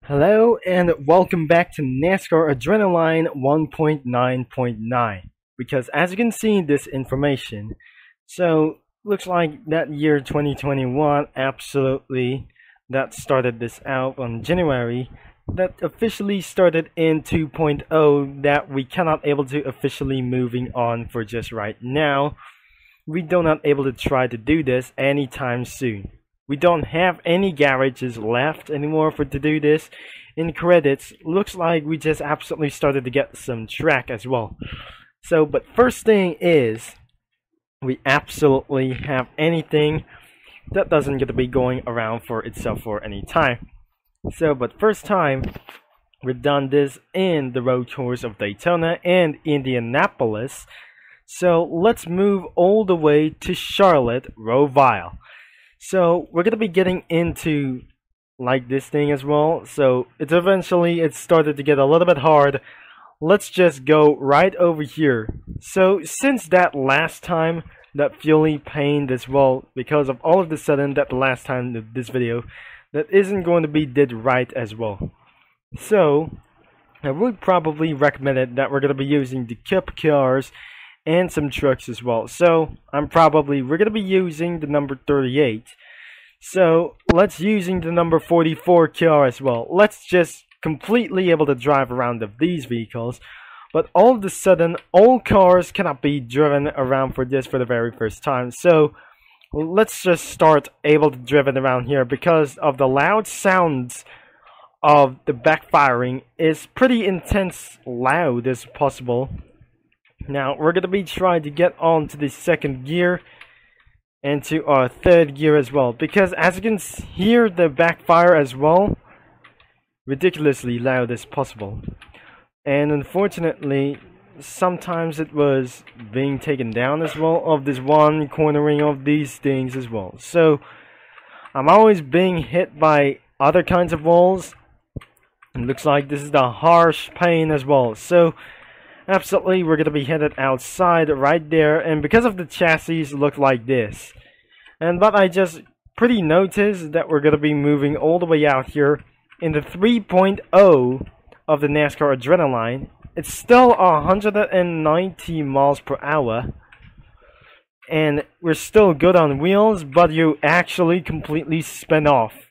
Hello and welcome back to NASCAR Adrenaline 1.9.9. Because as you can see in this information, so looks like that year 2021 absolutely that started this out on January that officially started in 2.0 that we cannot able to officially moving on for just right now. We do not able to try to do this anytime soon. We don't have any garages left anymore to do this. In credits, looks like we just absolutely started to get some track as well. So, but first thing is, we absolutely have anything that doesn't get to be going around for itself for any time. So, but first time, we've done this in the road tours of Daytona and Indianapolis. So, let's move all the way to Charlotte, Roval. So we're gonna be getting into like this thing as well. So it's eventually it started to get a little bit hard. Let's just go right over here. So since that last time that Fuely pained as well, because of all of the sudden that the last time of this video that isn't going to be did right as well. So I would probably recommend it that we're gonna be using the Cup cars and some trucks as well. So we're gonna be using the number 38. So let's using the number 44 car as well. Let's just completely able to drive around of these vehicles. But all of a sudden, all cars cannot be driven around for this for the very first time. So let's just start able to driven around here because of the loud sounds of the backfiring is pretty intense loud as possible. Now, we're going to be trying to get on to the second gear and to our third gear as well. Because as you can hear the backfire as well, ridiculously loud as possible. And unfortunately, sometimes it was being taken down as well of this one cornering of these things as well. So, I'm always being hit by other kinds of walls. It looks like this is the harsh pain as well. So, absolutely, we're going to be headed outside right there, and because of the chassis look like this. But I just pretty noticed that we're going to be moving all the way out here in the 3.0 of the NASCAR Adrenaline. It's still 190 miles per hour, and we're still good on wheels, but you actually completely spin off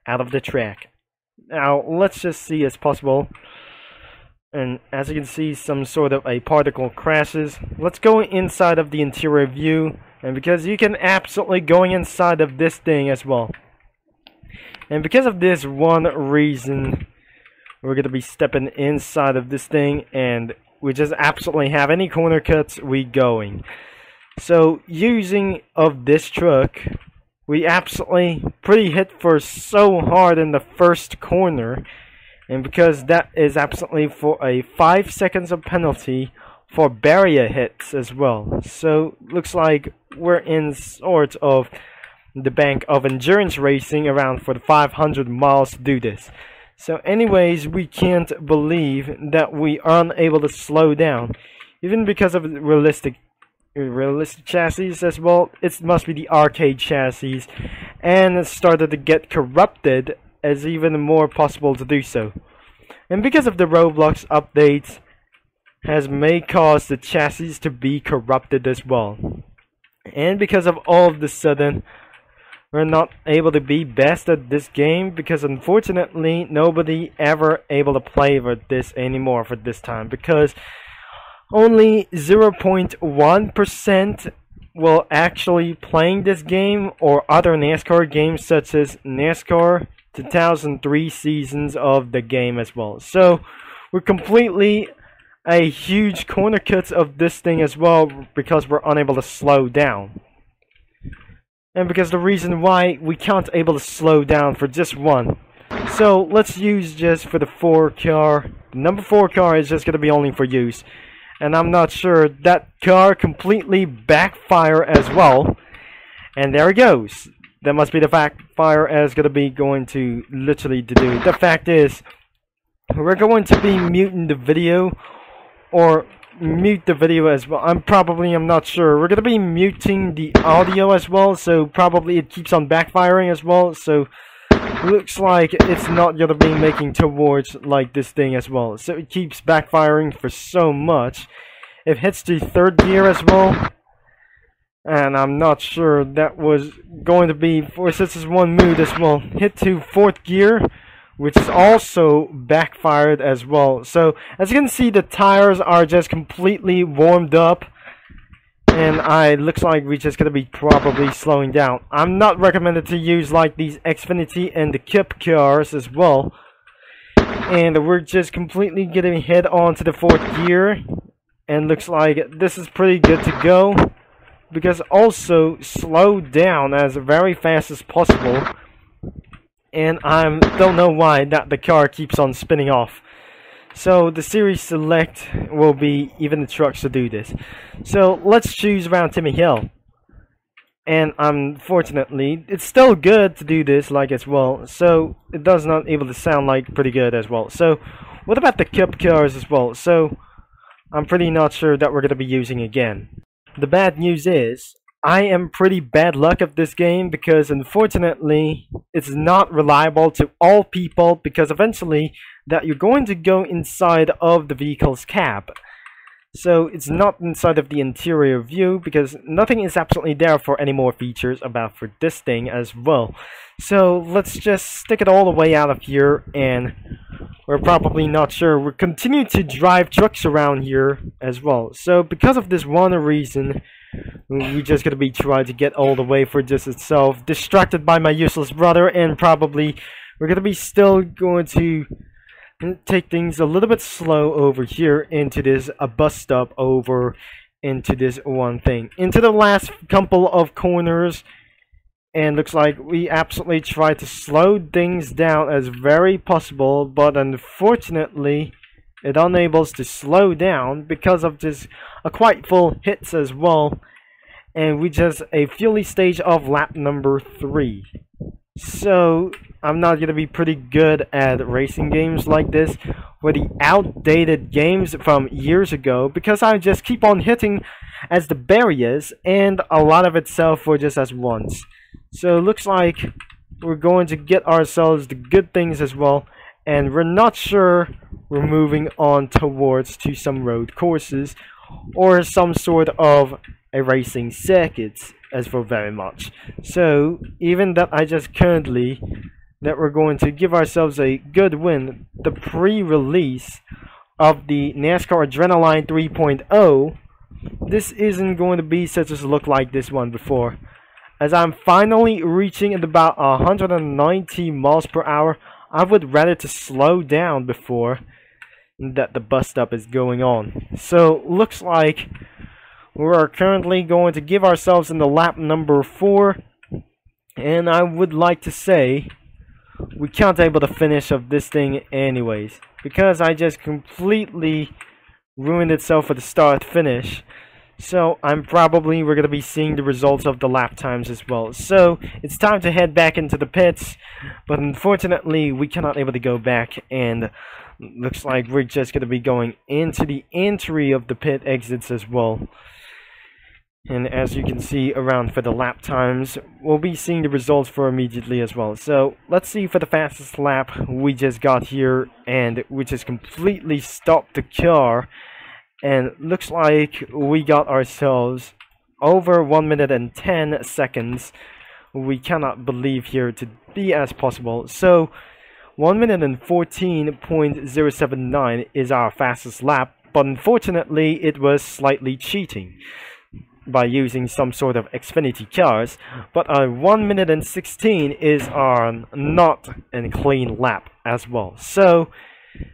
out of the track. Now, let's just see as possible. And as you can see, some sort of a particle crashes. Let's go inside of the interior view. And because you can absolutely going inside of this thing as well. And because of this one reason, we're going to be stepping inside of this thing. And we just absolutely have any corner cuts we going. So using of this truck, we absolutely pretty hit for so hard in the first corner. And because that is absolutely for a 5 seconds of penalty for barrier hits as well. So looks like we're in sort of the bank of endurance racing around for the 500 miles to do this. So anyways, we can't believe that we aren't able to slow down. Even because of realistic chassis as well. It must be the arcade chassis. And it started to get corrupted as even more possible to do so. And because of the Roblox updates may caused the chassis to be corrupted as well. And because of all of the sudden we're not able to be best at this game because unfortunately nobody ever able to play with this anymore for this time because only 0.1% will actually playing this game or other NASCAR games such as NASCAR 2003 seasons of the game as well. So we're completely a huge corner cuts of this thing as well because we're unable to slow down. And because the reason why we can't able to slow down for just one. So let's use just for the 4 car. The number 4 car is just going to be only for use. And I'm not sure that car completely backfire as well. And there it goes. That must be the backfire as going to be going to literally to do. The fact is, we're going to be muting the video or mute the video as well. I'm not sure. We're going to be muting the audio as well, so probably it keeps on backfiring as well. So looks like it's not gonna be making towards like this thing as well. So it keeps backfiring for so much. It hits the third gear as well. And I'm not sure that was going to be, for since it's one mood as well. Hit to fourth gear, which is also backfired as well. So as you can see, the tires are just completely warmed up. And looks like we're just gonna be probably slowing down. I'm not recommended to use like these Xfinity and the Kip cars as well. And we're just completely getting head on to the fourth gear. And looks like this is pretty good to go. Because also slow down as very fast as possible. And I don't know why that the car keeps on spinning off. So the series select will be even the trucks to do this. So let's choose around Timmy Hill. And unfortunately, it's still good to do this like as well. So it does not able to sound like pretty good as well. So what about the Kip cars as well? So I'm pretty not sure that we're going to be using again. The bad news is, I am pretty bad luck of this game because unfortunately it's not reliable to all people, because eventually that you're going to go inside of the vehicle's cab. So it's not inside of the interior view because nothing is absolutely there for any more features about for this thing as well. So let's just stick it all the way out of here, and we're probably not sure. We'll continue to drive trucks around here as well. So because of this one reason, we're just going to be trying to get all the way for this itself. Distracted by my useless brother, and probably we're going to be still going to take things a little bit slow over here into this bus stop, over into this one thing. Into the last couple of corners. And looks like we absolutely try to slow things down as very possible, but unfortunately it unables to slow down because of this quite full hits as well. And we just a fueling stage of lap number 3. So I'm not gonna be pretty good at racing games like this for the outdated games from years ago, because I just keep on hitting as the barriers, and a lot of itself for just as once. So it looks like we're going to get ourselves the good things as well, and we're not sure we're moving on towards to some road courses or some sort of a racing circuits as for very much. So even that I just currently that we're going to give ourselves a good win, the pre-release of the NASCAR Adrenaline 3.0, this isn't going to be such as look like this one before. As I'm finally reaching at about 190 miles per hour, I would rather to slow down before that the bus stop is going on. So looks like we are currently going to give ourselves in the lap number 4, and I would like to say we can't able to finish of this thing anyways, because I just completely ruined itself for the start finish. So we're going to be seeing the results of the lap times as well. So it's time to head back into the pits, but unfortunately we cannot able to go back, and looks like we're just going to be going into the entry of the pit exits as well. And as you can see around for the lap times, we'll be seeing the results for immediately as well. So let's see for the fastest lap we just got here, and we just completely stopped the car. And looks like we got ourselves over 1 minute and 10 seconds. We cannot believe here to be as possible. So 1 minute and 14.079 is our fastest lap, but unfortunately it was slightly cheating by using some sort of Xfinity cars. But 1 minute and 16 is our not a clean lap as well. So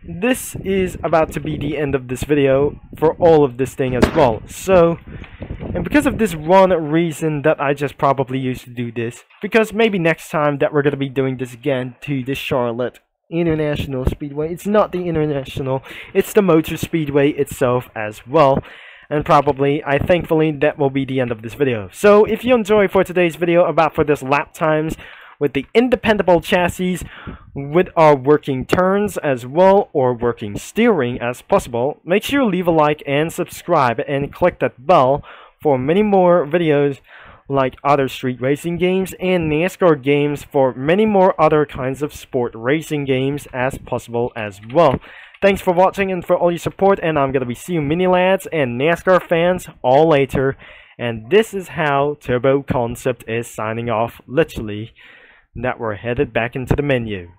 this is about to be the end of this video for all of this thing as well. So, and because of this one reason that I just probably used to do this, because maybe next time that we're going to be doing this again to the Charlotte International Speedway. It's not the International, it's the Motor Speedway itself as well. And probably, thankfully, that will be the end of this video. So if you enjoyed for today's video about for this lap times with the independable chassis with our working turns as well, or working steering as possible, make sure you leave a like and subscribe and click that bell for many more videos like other street racing games and NASCAR games for many more other kinds of sport racing games as possible as well. Thanks for watching and for all your support, and I'm gonna be seeing you mini lads and NASCAR fans all later. And this is how Turbo Concept is signing off, literally, that we're headed back into the menu.